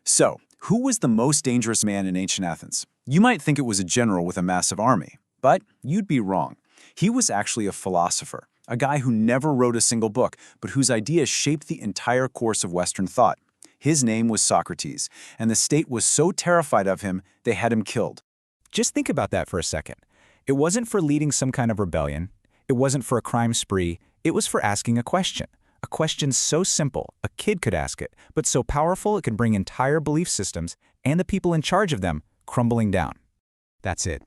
So, who was the most dangerous man in ancient Athens? You might think it was a general with a massive army, but you'd be wrong. He was actually a philosopher, a guy who never wrote a single book, but whose ideas shaped the entire course of Western thought. His name was Socrates, and the state was so terrified of him, they had him killed. Just think about that for a second. It wasn't for leading some kind of rebellion. It wasn't for a crime spree. It was for asking a question. A question so simple, a kid could ask it, but so powerful it could bring entire belief systems and the people in charge of them crumbling down. That's it.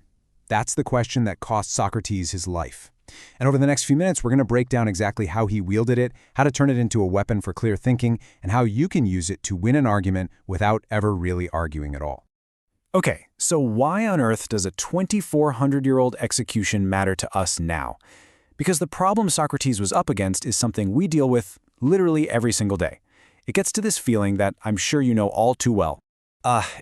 That's the question that cost Socrates his life. And over the next few minutes, we're going to break down exactly how he wielded it, how to turn it into a weapon for clear thinking, and how you can use it to win an argument without ever really arguing at all. Okay, so why on earth does a 2,400-year-old execution matter to us now? Because the problem Socrates was up against is something we deal with literally every single day. It gets to this feeling that I'm sure you know all too well.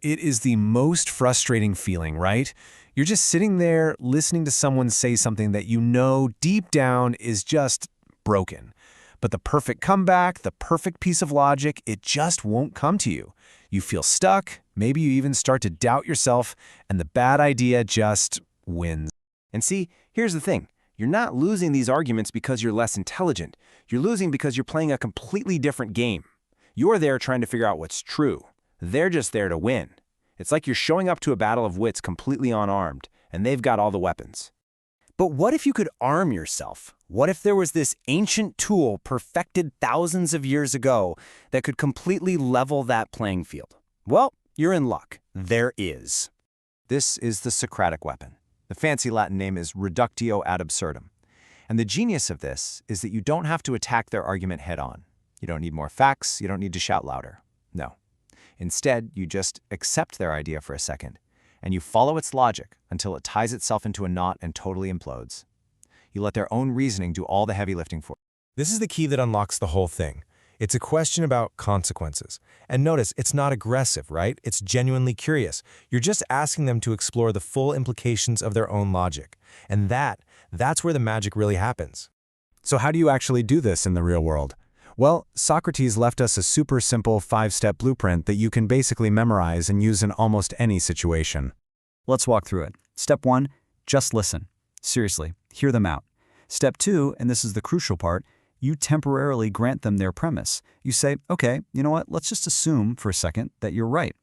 It is the most frustrating feeling, right? You're just sitting there listening to someone say something that you know deep down is just broken. But the perfect comeback, the perfect piece of logic, it just won't come to you. You feel stuck, maybe you even start to doubt yourself, and the bad idea just wins. And see, here's the thing. You're not losing these arguments because you're less intelligent. You're losing because you're playing a completely different game. You're there trying to figure out what's true. They're just there to win. It's like you're showing up to a battle of wits completely unarmed, and they've got all the weapons. But what if you could arm yourself? What if there was this ancient tool perfected thousands of years ago that could completely level that playing field? Well, you're in luck. There is. This is the Socratic weapon. The fancy Latin name is Reductio ad Absurdum. And the genius of this is that you don't have to attack their argument head-on. You don't need more facts, you don't need to shout louder. No. Instead, you just accept their idea for a second, and you follow its logic until it ties itself into a knot and totally implodes. You let their own reasoning do all the heavy lifting for you. This is the key that unlocks the whole thing. It's a question about consequences. And notice, it's not aggressive, right? It's genuinely curious. You're just asking them to explore the full implications of their own logic. And that's where the magic really happens. So how do you actually do this in the real world? Well, Socrates left us a super simple 5-step blueprint that you can basically memorize and use in almost any situation. Let's walk through it. Step 1, just listen. Seriously, hear them out. Step 2, and this is the crucial part, you temporarily grant them their premise. You say, okay, you know what, let's just assume for a second that you're right.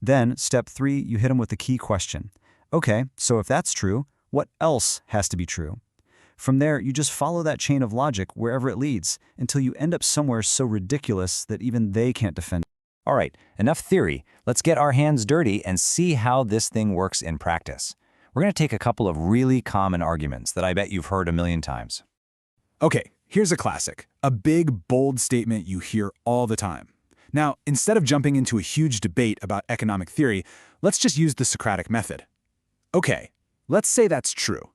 Then, step 3, you hit them with the key question. Okay, so if that's true, what else has to be true? From there, you just follow that chain of logic wherever it leads until you end up somewhere so ridiculous that even they can't defend it. All right, enough theory. Let's get our hands dirty and see how this thing works in practice. We're going to take a couple of really common arguments that I bet you've heard a million times. Okay, here's a classic. A big, bold statement you hear all the time. Now, instead of jumping into a huge debate about economic theory, let's just use the Socratic method. Okay, let's say that's true.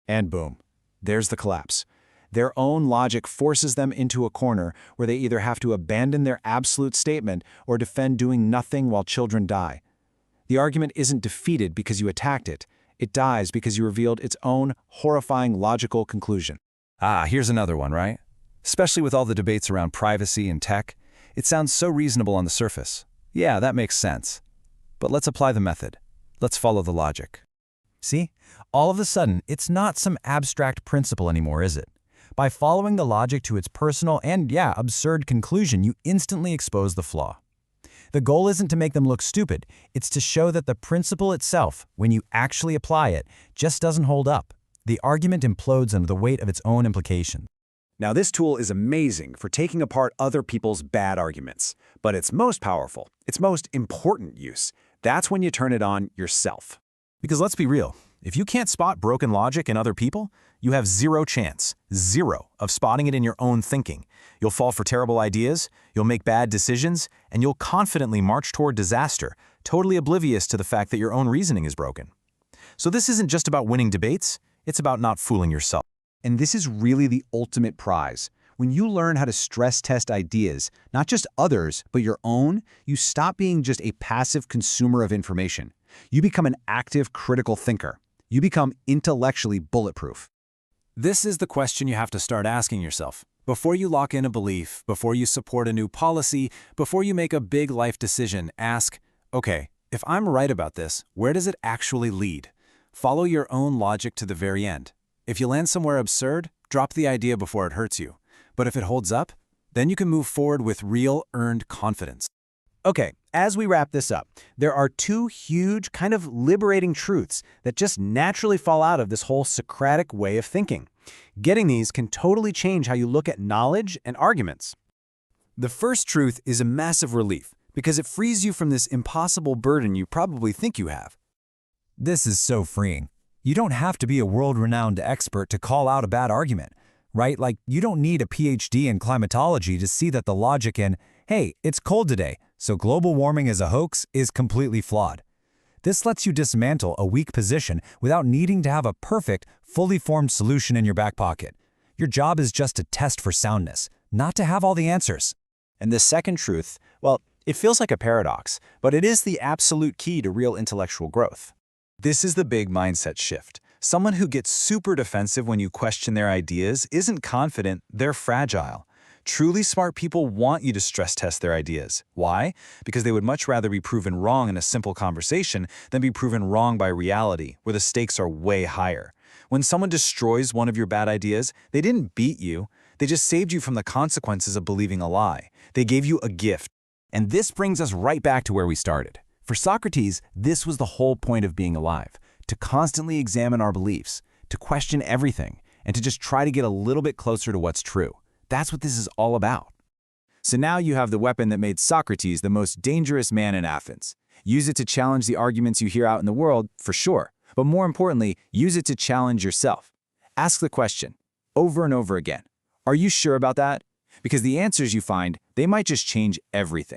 And boom, there's the collapse. Their own logic forces them into a corner where they either have to abandon their absolute statement or defend doing nothing while children die. The argument isn't defeated because you attacked it. It dies because you revealed its own horrifying logical conclusion. Here's another one, right? Especially with all the debates around privacy and tech, it sounds so reasonable on the surface. Yeah, that makes sense. But let's apply the method. Let's follow the logic. See? All of a sudden, it's not some abstract principle anymore, is it? By following the logic to its personal and, absurd conclusion, you instantly expose the flaw. The goal isn't to make them look stupid. It's to show that the principle itself, when you actually apply it, just doesn't hold up. The argument implodes under the weight of its own implications. Now, this tool is amazing for taking apart other people's bad arguments, but its most powerful, its most important use, that's when you turn it on yourself. Because let's be real, if you can't spot broken logic in other people, you have zero chance, of spotting it in your own thinking. You'll fall for terrible ideas, you'll make bad decisions, and you'll confidently march toward disaster, totally oblivious to the fact that your own reasoning is broken. So this isn't just about winning debates, it's about not fooling yourself. And this is really the ultimate prize. When you learn how to stress test ideas, not just others, but your own, you stop being just a passive consumer of information. You become an active critical thinker. You become intellectually bulletproof. This is the question you have to start asking yourself. Before you lock in a belief, before you support a new policy, before you make a big life decision, ask, okay, if I'm right about this, where does it actually lead? Follow your own logic to the very end. If you land somewhere absurd, drop the idea before it hurts you. But if it holds up, then you can move forward with real, earned confidence. Okay, as we wrap this up, there are two huge, kind of liberating truths that just naturally fall out of this whole Socratic way of thinking. Getting these can totally change how you look at knowledge and arguments. The first truth is a massive relief because it frees you from this impossible burden you probably think you have. This is so freeing. You don't have to be a world-renowned expert to call out a bad argument, right? Like, you don't need a PhD in climatology to see that the logic in, hey, it's cold today, so global warming is a hoax, is completely flawed. This lets you dismantle a weak position without needing to have a perfect, fully formed solution in your back pocket. Your job is just to test for soundness, not to have all the answers. And the second truth, well, it feels like a paradox, but it is the absolute key to real intellectual growth. This is the big mindset shift. Someone who gets super defensive when you question their ideas isn't confident, they're fragile. Truly smart people want you to stress test their ideas. Why? Because they would much rather be proven wrong in a simple conversation than be proven wrong by reality, where the stakes are way higher. When someone destroys one of your bad ideas, they didn't beat you. They just saved you from the consequences of believing a lie. They gave you a gift. And this brings us right back to where we started. For Socrates, this was the whole point of being alive, to constantly examine our beliefs, to question everything, and to just try to get a little bit closer to what's true. That's what this is all about. So now you have the weapon that made Socrates the most dangerous man in Athens. Use it to challenge the arguments you hear out in the world, for sure. But more importantly, use it to challenge yourself. Ask the question, over and over again, are you sure about that? Because the answers you find, they might just change everything.